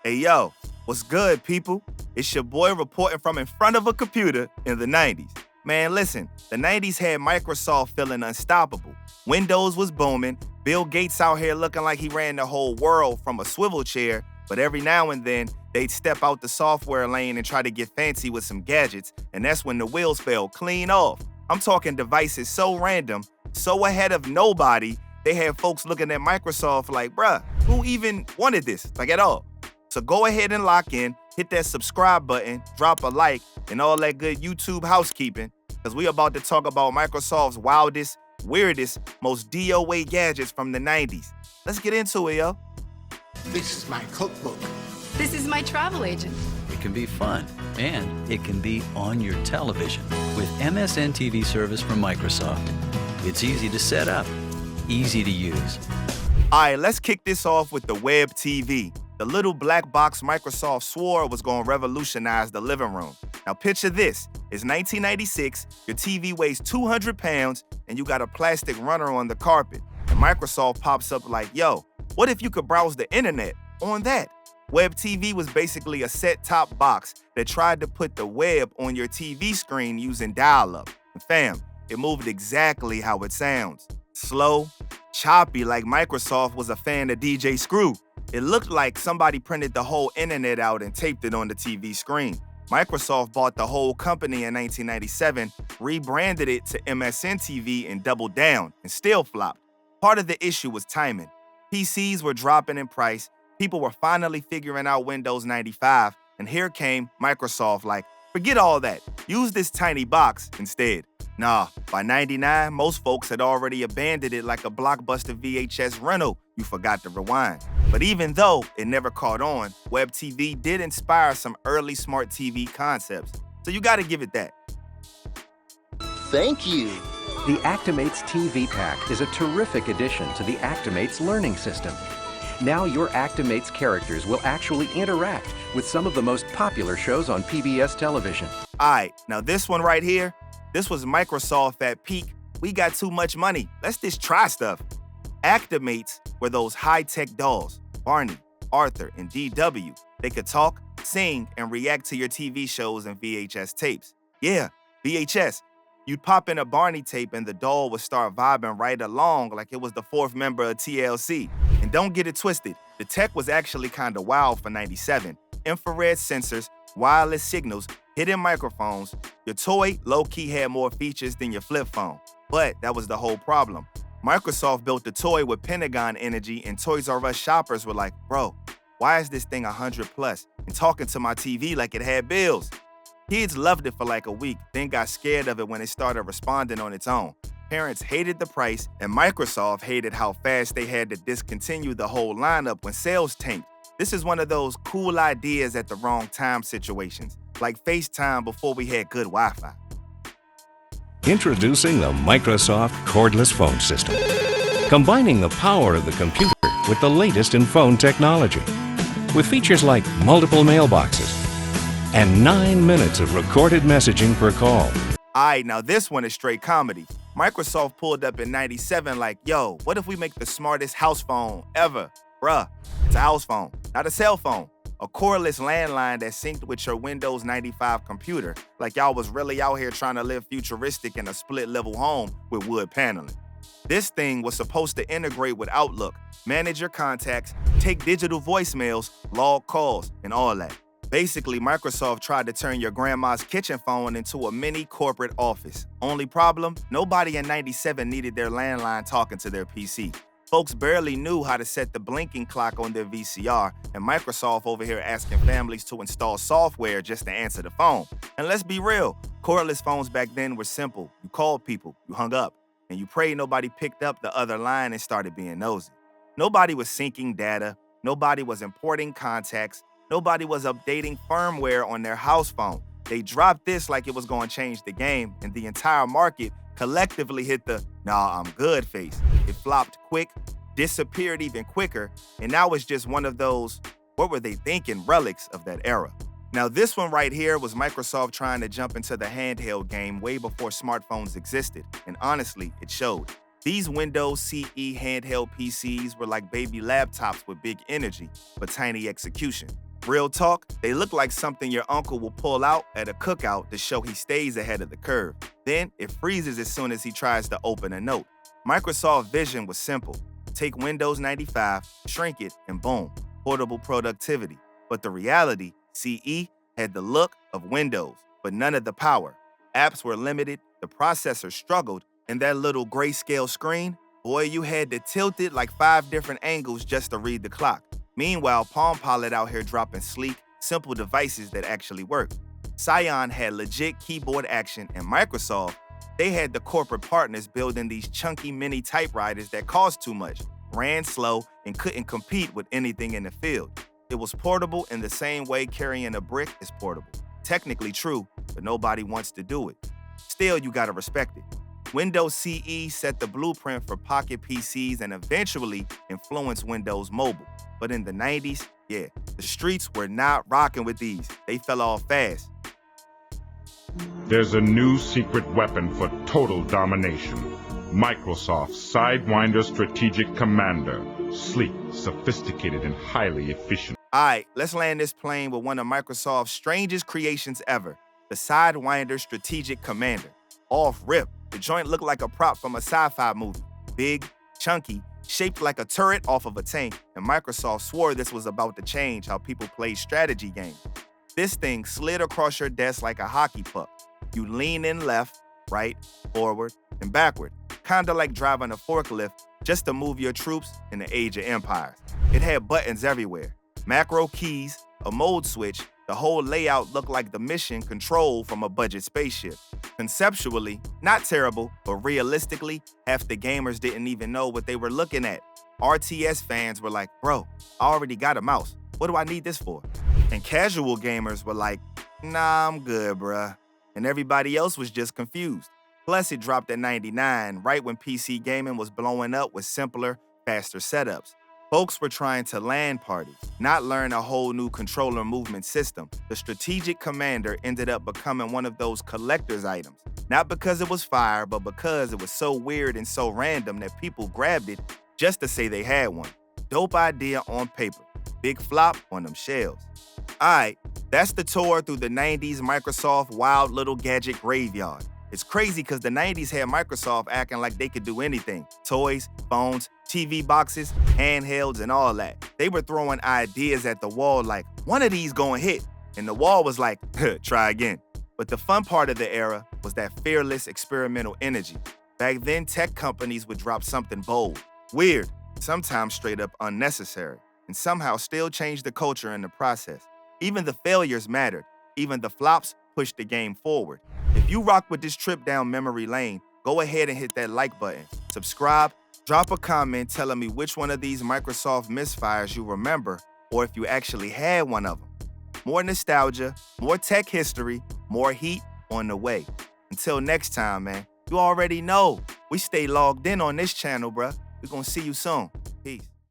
Hey yo, what's good, people? It's your boy reporting from in front of a computer in the 90s. Man, listen, the 90s had Microsoft feeling unstoppable. Windows was booming, Bill Gates out here looking like he ran the whole world from a swivel chair, but every now and then, they'd step out the software lane and try to get fancy with some gadgets, and that's when the wheels fell clean off. I'm talking devices so random, so ahead of nobody, they had folks looking at Microsoft like, bruh, who even wanted this, like at all? So go ahead and lock in, hit that subscribe button, drop a like, and all that good YouTube housekeeping, because we about to talk about Microsoft's wildest, weirdest, most DOA gadgets from the 90s. Let's get into it, yo. This is my cookbook. This is my travel agent. It can be fun, and it can be on your television with MSN TV service from Microsoft. It's easy to set up, easy to use. All right, let's kick this off with the WebTV, the little black box Microsoft swore was going to revolutionize the living room. Now picture this, it's 1996, your TV weighs 200 pounds, and you got a plastic runner on the carpet. And Microsoft pops up like, yo, what if you could browse the internet on that? WebTV was basically a set-top box that tried to put the web on your TV screen using dial-up. And fam, it moved exactly how it sounds. Slow, choppy, like Microsoft was a fan of DJ Screw. It looked like somebody printed the whole internet out and taped it on the TV screen. Microsoft bought the whole company in 1997, rebranded it to MSN TV and doubled down, and still flopped. Part of the issue was timing. PCs were dropping in price, people were finally figuring out Windows 95, and here came Microsoft like, forget all that, use this tiny box instead. Nah, by 99, most folks had already abandoned it like a blockbuster VHS rental you forgot to rewind. But even though it never caught on, WebTV did inspire some early smart TV concepts. So you gotta give it that. Thank you. The Actimates TV Pack is a terrific addition to the Actimates learning system. Now your Actimates characters will actually interact with some of the most popular shows on PBS television. All right, now this one right here, this was Microsoft at peak. We got too much money. Let's just try stuff. Actimates were those high-tech dolls, Barney, Arthur, and DW. They could talk, sing, and react to your TV shows and VHS tapes. Yeah, VHS. You'd pop in a Barney tape and the doll would start vibing right along like it was the fourth member of TLC. And don't get it twisted, the tech was actually kinda wild for 97. Infrared sensors, wireless signals, hidden microphones. Your toy low-key had more features than your flip phone. But that was the whole problem. Microsoft built the toy with Pentagon energy and Toys R Us shoppers were like, bro, why is this thing 100 plus and talking to my TV like it had bills? Kids loved it for like a week, then got scared of it when it started responding on its own. Parents hated the price, and Microsoft hated how fast they had to discontinue the whole lineup when sales tanked. This is one of those cool ideas at the wrong time situations, like FaceTime before we had good Wi-Fi. Introducing the Microsoft cordless phone system, combining the power of the computer with the latest in phone technology, with features like multiple mailboxes and 9 minutes of recorded messaging per call. Alright, now this one is straight comedy. Microsoft pulled up in 97 like, yo, what if we make the smartest house phone ever? Bruh, it's a house phone, not a cell phone. A cordless landline that synced with your Windows 95 computer, like y'all was really out here trying to live futuristic in a split-level home with wood paneling. This thing was supposed to integrate with Outlook, manage your contacts, take digital voicemails, log calls, and all that. Basically, Microsoft tried to turn your grandma's kitchen phone into a mini corporate office. Only problem, nobody in 97 needed their landline talking to their PC. Folks barely knew how to set the blinking clock on their VCR, and Microsoft over here asking families to install software just to answer the phone. And let's be real, cordless phones back then were simple. You called people, you hung up, and you prayed nobody picked up the other line and started being nosy. Nobody was syncing data, nobody was importing contacts, nobody was updating firmware on their house phone. They dropped this like it was going to change the game, and the entire market collectively hit the "nah, I'm good" face. It flopped quick, disappeared even quicker, and now it's just one of those, what were they thinking, relics of that era. Now this one right here was Microsoft trying to jump into the handheld game way before smartphones existed, and honestly, it showed. These Windows CE handheld PCs were like baby laptops with big energy, but tiny execution. Real talk, they look like something your uncle will pull out at a cookout to show he stays ahead of the curve. Then it freezes as soon as he tries to open a note. Microsoft vision was simple. Take Windows 95, shrink it, and boom, portable productivity. But the reality, CE had the look of Windows, but none of the power. Apps were limited, the processor struggled, and that little grayscale screen, boy, you had to tilt it like 5 different angles just to read the clock. Meanwhile, Palm Pilot out here dropping sleek, simple devices that actually work. Scion had legit keyboard action, and Microsoft, they had the corporate partners building these chunky mini typewriters that cost too much, ran slow, and couldn't compete with anything in the field. It was portable in the same way carrying a brick is portable. Technically true, but nobody wants to do it. Still, you gotta respect it. Windows CE set the blueprint for pocket PCs and eventually influenced Windows Mobile. But in the 90s, yeah, the streets were not rocking with these. They fell off fast. There's a new secret weapon for total domination. Microsoft's Sidewinder Strategic Commander. Sleek, sophisticated, and highly efficient. All right, let's land this plane with one of Microsoft's strangest creations ever, the Sidewinder Strategic Commander. Off rip, the joint looked like a prop from a sci-fi movie. Big, chunky, shaped like a turret off of a tank, and Microsoft swore this was about to change how people play strategy games. This thing slid across your desk like a hockey puck. You lean in left, right, forward, and backward, kinda like driving a forklift just to move your troops in the age of empires. It had buttons everywhere, macro keys, a mode switch. The whole layout looked like the mission control from a budget spaceship. Conceptually, not terrible, but realistically, half the gamers didn't even know what they were looking at. RTS fans were like, bro, I already got a mouse. What do I need this for? And casual gamers were like, nah, I'm good, bruh. And everybody else was just confused. Plus, it dropped at 99, right when PC gaming was blowing up with simpler, faster setups. Folks were trying to LAN party, not learn a whole new controller movement system. The Strategic Commander ended up becoming one of those collector's items. Not because it was fire, but because it was so weird and so random that people grabbed it just to say they had one. Dope idea on paper. Big flop on them shelves. Alright, that's the tour through the 90s Microsoft wild little gadget graveyard. It's crazy because the 90s had Microsoft acting like they could do anything. Toys, phones, TV boxes, handhelds, and all that. They were throwing ideas at the wall like, one of these gonna hit. And the wall was like, try again. But the fun part of the era was that fearless experimental energy. Back then, tech companies would drop something bold, weird, sometimes straight up unnecessary, and somehow still change the culture in the process. Even the failures mattered. Even the flops pushed the game forward. If you rock with this trip down memory lane, go ahead and hit that like button. Subscribe, drop a comment telling me which one of these Microsoft misfires you remember, or if you actually had one of them. More nostalgia, more tech history, more heat on the way. Until next time, man, you already know we stay logged in on this channel, bruh. We're gonna see you soon. Peace.